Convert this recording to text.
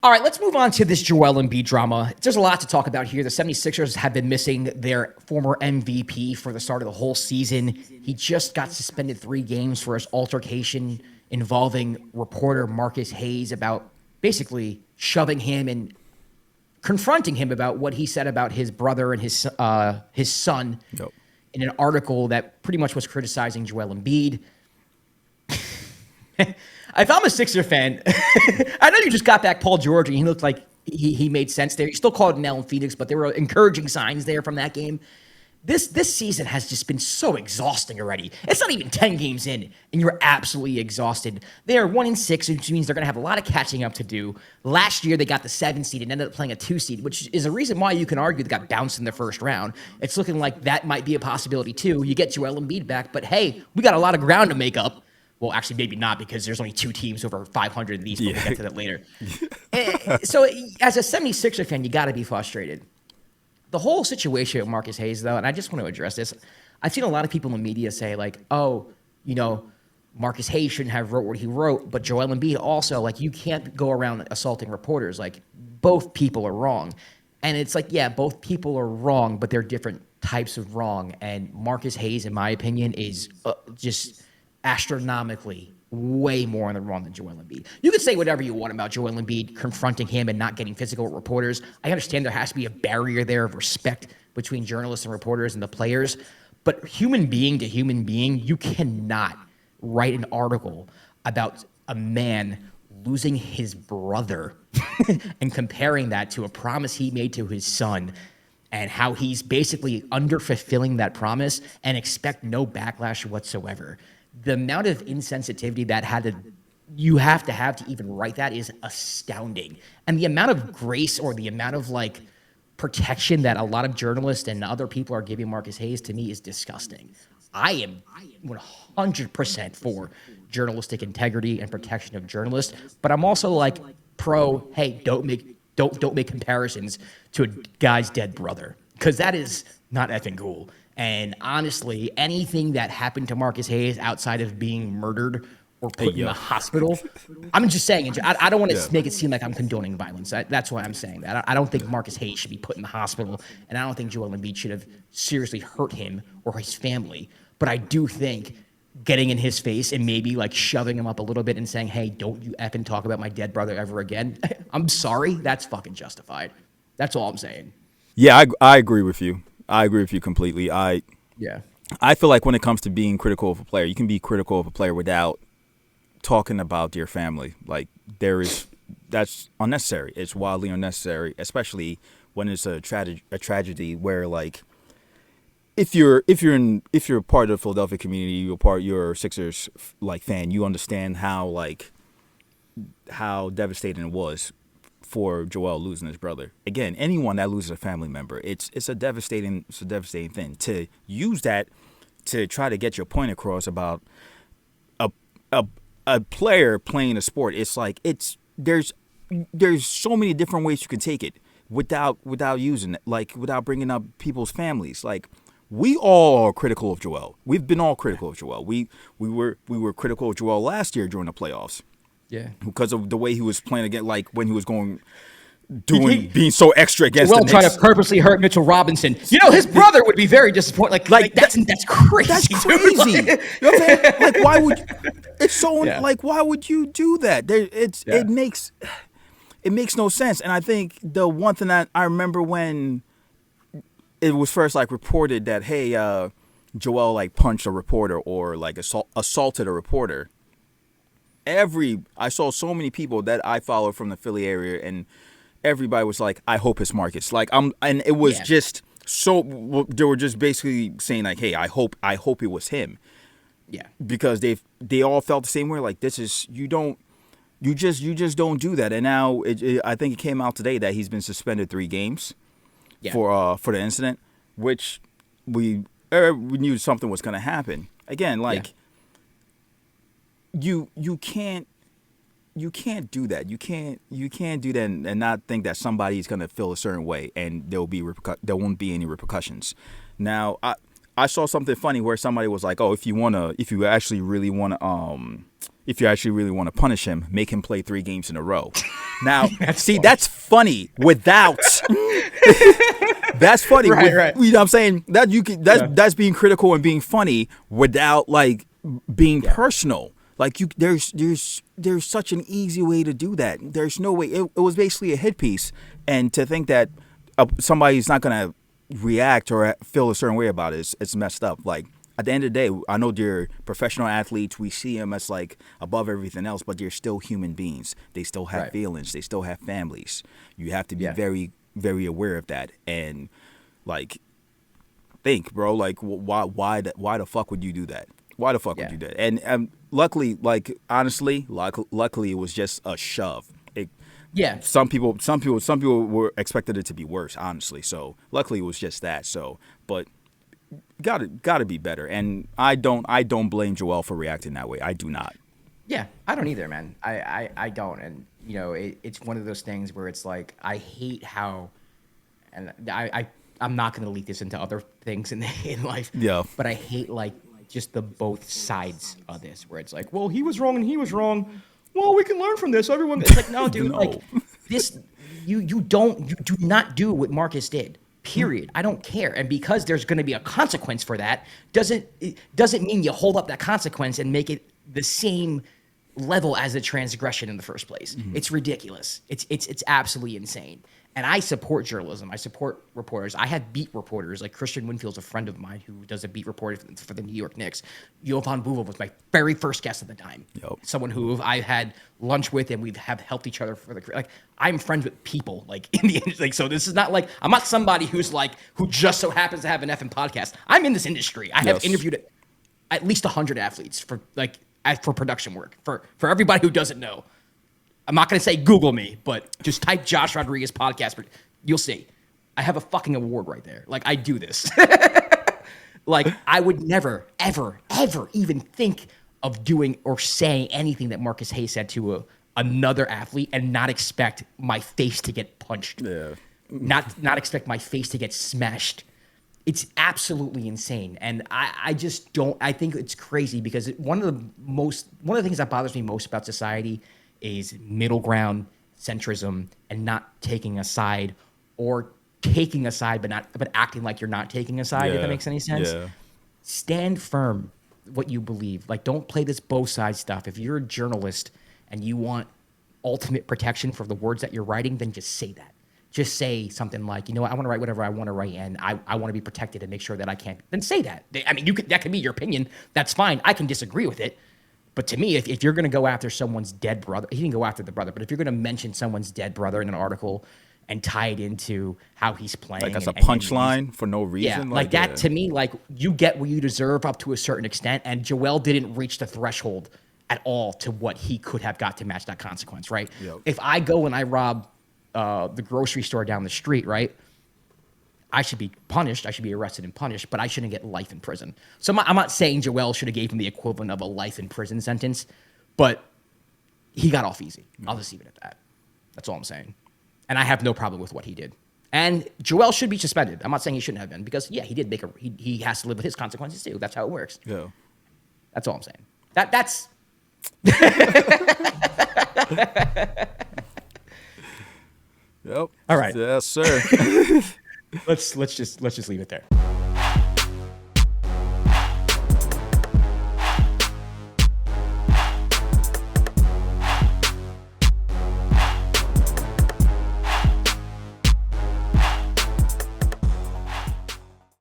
All right, let's move on to this Joel Embiid drama. There's a lot to talk about here. The 76ers have been missing their former MVP for the start of the whole season. He just got suspended 3 games for his altercation involving reporter Marcus Hayes about basically shoving him and confronting him about what he said about his brother and his son Nope. in an article that pretty much was criticizing Joel Embiid. If I'm a Sixer fan, I know you just got back Paul George, and he looked like he made sense there. You still called Nell and Phoenix, but there were encouraging signs there from that game. This season has just been so exhausting already. It's not even 10 games in, and you're absolutely exhausted. They are 1-6, which means they're going to have a lot of catching up to do. Last year, they got the 7 seed and ended up playing a 2 seed, which is a reason why you can argue they got bounced in the first round. It's looking like that might be a possibility too. You get Joel Embiid back, but hey, we got a lot of ground to make up. Well, actually, maybe not, because there's only 2 teams over 500 in the East, but we'll get to that later. So as a 76er fan, you got to be frustrated. The whole situation with Marcus Hayes, though, and I just want to address this. I've seen a lot of people in the media say, like, oh, Marcus Hayes shouldn't have wrote what he wrote, but Joel Embiid also, like, you can't go around assaulting reporters. Like, both people are wrong. And it's like, yeah, both people are wrong, but they're different types of wrong. And Marcus Hayes, in my opinion, is just astronomically way more in the wrong than Joel Embiid. You can say whatever you want about Joel Embiid confronting him and not getting physical with reporters. I understand there has to be a barrier there of respect between journalists and reporters and the players, but human being to human being, you cannot write an article about a man losing his brother and comparing that to a promise he made to his son and how he's basically under-fulfilling that promise and expect no backlash whatsoever. The amount of insensitivity you have to even write that is astounding. And the amount of grace or the amount of protection that a lot of journalists and other people are giving Marcus Hayes, to me, is disgusting. I am 100% for journalistic integrity and protection of journalists, but I'm also pro, hey, don't make comparisons to a guy's dead brother, because that is not effing cool. And honestly, anything that happened to Marcus Hayes outside of being murdered or put in the hospital, I'm just saying, I don't want to make it seem like I'm condoning violence. That's why I'm saying that. I don't think Marcus Hayes should be put in the hospital, and I don't think Joel Embiid should have seriously hurt him or his family. But I do think getting in his face and maybe shoving him up a little bit and saying, hey, don't you effing talk about my dead brother ever again. I'm sorry. That's fucking justified. That's all I'm saying. Yeah, I agree with you. I agree with you completely. I feel like when it comes to being critical of a player, you can be critical of a player without talking about your family. That's unnecessary. It's wildly unnecessary, especially when it's a tragedy where if you're part of the Philadelphia community, you're a Sixers fan, you understand how devastating it was for Joel losing his brother. Again, anyone that loses a family member, it's a devastating thing. To use that to try to get your point across about a player playing a sport, there's so many different ways you can take it without using it, without bringing up people's families. We all are critical of Joel. We've been all critical of Joel. We were critical of Joel last year during the playoffs. Yeah, because of the way he was playing again, when he was being so extra against the Knicks. Trying to purposely hurt Mitchell Robinson. His brother would be very disappointed. That's crazy. That's crazy. You know what I'm saying? Why would it's so why would you do that? It makes no sense. And I think the one thing that I remember when it was first reported that hey, Joel punched a reporter or assaulted a reporter. I saw so many people that I followed from the Philly area, and everybody was like, I hope it's Marcus. And it was just so, they were just basically saying hey, I hope it was him. Yeah. Because they all felt the same way. This is, you just don't do that. And now I think it came out today that he's been suspended 3 games for the incident, which we knew something was going to happen. Again, You can't do that. You can't do that and not think that somebody's gonna feel a certain way and there won't be any repercussions. Now I saw something funny where somebody was like, oh, if you actually really wanna if you actually really want to punish him, make him play 3 games in a row. Now, that's funny without. That's funny. Right. You know what I'm saying? That's being critical and being funny without like being personal. Like there's such an easy way to do that. There's no way. It was basically a hit piece, and to think that somebody's not gonna react or feel a certain way about it, it's messed up. Like at the end of the day, I know they're professional athletes. We see them as like above everything else, but they're still human beings. They still have feelings. They still have families. You have to be very, very aware of that. And like, think, bro. Like, why the fuck would you do that? Why the fuck would you do that? And luckily, like honestly, luckily it was just a shove. Some people were expected it to be worse, honestly. So luckily it was just that. So, but gotta be better. And I don't blame Joel for reacting that way. I do not. Yeah, I don't either, man. I don't. And you know, it's one of those things where it's like I hate how, and I'm not going to leak this into other things in life. Yeah. But I hate like just the both sides of this, where it's like, well, he was wrong and he was wrong. Well, we can learn from this. Everyone, it's like, no, dude, like this, you do not do what Marcus did. Period. I don't care. And because there's going to be a consequence for that, doesn't mean you hold up that consequence and make it the same level as a transgression in the first place. Mm-hmm. It's ridiculous. It's absolutely insane. And I support journalism. I support reporters. I had beat reporters. Like Christian Winfield's a friend of mine who does a beat report for the New York Knicks. Jovan Buvel was my very first guest at the time. Yep. Someone who I had lunch with, and we have helped each other for the like. I'm friends with people like in the industry. Like, so this is not like I'm not somebody who just so happens to have an effing podcast. I'm in this industry. I have interviewed at least 100 athletes for production work for everybody who doesn't know. I'm not going to say Google me, but just type Josh Rodriguez podcast. You'll see. I have a fucking award right there. Like, I do this. Like, I would never, ever, ever even think of doing or saying anything that Marcus Hayes said to another athlete and not expect my face to get punched. Yeah. Not expect my face to get smashed. It's absolutely insane. And I just don't, I think it's crazy because one of the things that bothers me most about society is middle ground centrism and not taking a side, or taking a side but acting like you're not taking a side. If that makes any sense. Yeah. Stand firm what you believe. Like, don't play this both sides stuff. If you're a journalist and you want ultimate protection for the words that you're writing, then just say that. Just say something like, you know what, I want to write whatever I want to write, and I want to be protected and make sure that I can't. Then say that. I mean, that can be your opinion. That's fine. I can disagree with it. But to me, if you're going to go after someone's dead brother, he didn't go after the brother, but if you're going to mention someone's dead brother in an article and tie it into how he's playing. Like, that's a punchline for no reason? Yeah, like that, to me, like, you get what you deserve up to a certain extent, and Joel didn't reach the threshold at all to what he could have got to match that consequence, right? Yep. If I go and I rob the grocery store down the street, right, I should be punished. I should be arrested and punished, but I shouldn't get life in prison. So I'm not saying Joel should have gave him the equivalent of a life in prison sentence, but he got off easy. I'll just leave it at that. That's all I'm saying. And I have no problem with what he did. And Joel should be suspended. I'm not saying he shouldn't have been, because he did he has to live with his consequences too. That's how it works. Yeah. That's all I'm saying. That's Yep. All right. Yes, sir. Let's just leave it there.